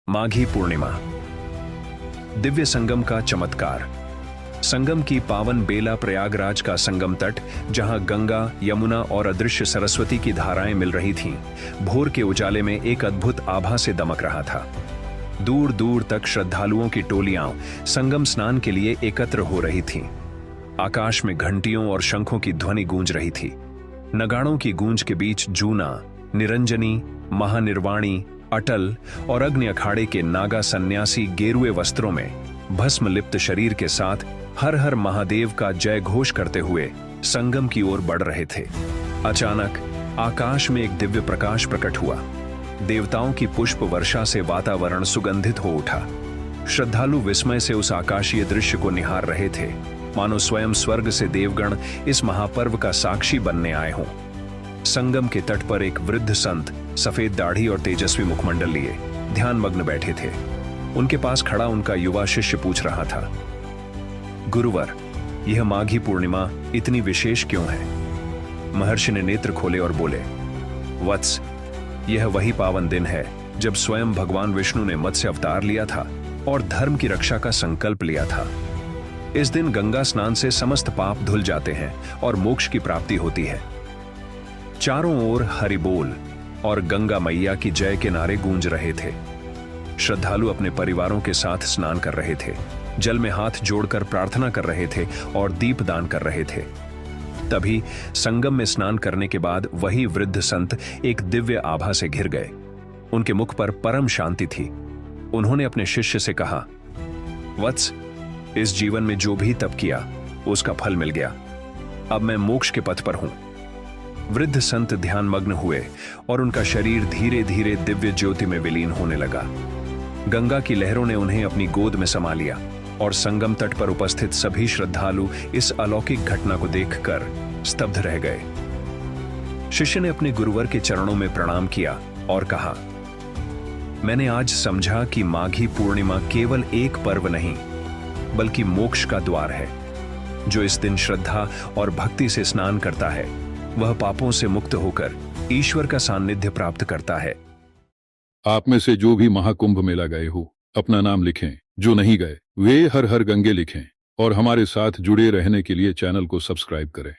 माघी पूर्णिमा, दिव्य संगम का चमत्कार। संगम की पावन बेला प्रयागराज का संगम तट, जहां गंगा, यमुना और अदृश्य सरस्वती की धाराएं मिल रही थीं, भोर के उजाले में एक अद्भुत आभा से दमक रहा था। दूर दूर तक श्रद्धालुओं की टोलियां संगम स्नान के लिए एकत्र हो रही थीं। आकाश में घंटियों और शंखों की ध्वनि गूंज रही थी। नगाड़ों की गूंज के बीच जूना, निरंजनी, महानिर्वाणी, अटल और अग्नि अखाड़े के नागा सन्यासी गेरुए वस्त्रों में भस्म लिप्त शरीर के साथ हर हर महादेव का जय घोष करते हुए संगम की ओर बढ़ रहे थे। अचानक आकाश में एक दिव्य प्रकाश प्रकट हुआ। देवताओं की पुष्प वर्षा से वातावरण सुगंधित हो उठा। श्रद्धालु विस्मय से उस आकाशीय दृश्य को निहार रहे थे, मानो स्वयं स्वर्ग से देवगण इस महापर्व का साक्षी बनने आए हों। संगम के तट पर एक वृद्ध संत सफेद दाढ़ी और तेजस्वी मुखमंडल लिए ध्यानमग्न बैठे थे। उनके पास खड़ा उनका युवा शिष्य पूछ रहा था, गुरुवर, यह माघी पूर्णिमा इतनी विशेष क्यों है? महर्षि ने नेत्र खोले और बोले, वत्स, यह वही पावन दिन है जब स्वयं भगवान विष्णु ने मत्स्य अवतार लिया था और धर्म की रक्षा का संकल्प लिया था। इस दिन गंगा स्नान से समस्त पाप धुल जाते हैं और मोक्ष की प्राप्ति होती है। चारों ओर हरि बोल और गंगा मैया की जय के नारे गूंज रहे थे। श्रद्धालु अपने परिवारों के साथ स्नान कर रहे थे, जल में हाथ जोड़कर प्रार्थना कर रहे थे और दीपदान कर रहे थे। तभी संगम में स्नान करने के बाद वही वृद्ध संत एक दिव्य आभा से घिर गए। उनके मुख पर परम शांति थी। उन्होंने अपने शिष्य से कहा, वत्स, इस जीवन में जो भी तप किया उसका फल मिल गया। अब मैं मोक्ष के पथ पर हूं। वृद्ध संत ध्यानमग्न हुए और उनका शरीर धीरे धीरे दिव्य ज्योति में विलीन होने लगा। गंगा की लहरों ने उन्हें अपनी गोद में समा लिया और संगम तट पर उपस्थित सभी श्रद्धालु इस अलौकिक घटना को देखकर स्तब्ध रह गए। शिष्य ने अपने गुरुवर के चरणों में प्रणाम किया और कहा, मैंने आज समझा कि माघी पूर्णिमा केवल एक पर्व नहीं, बल्कि मोक्ष का द्वार है। जो इस दिन श्रद्धा और भक्ति से स्नान करता है, वह पापों से मुक्त होकर ईश्वर का सानिध्य प्राप्त करता है। आप में से जो भी महाकुंभ मेला गए हो, अपना नाम लिखें। जो नहीं गए, वे हर हर गंगे लिखें और हमारे साथ जुड़े रहने के लिए चैनल को सब्सक्राइब करें।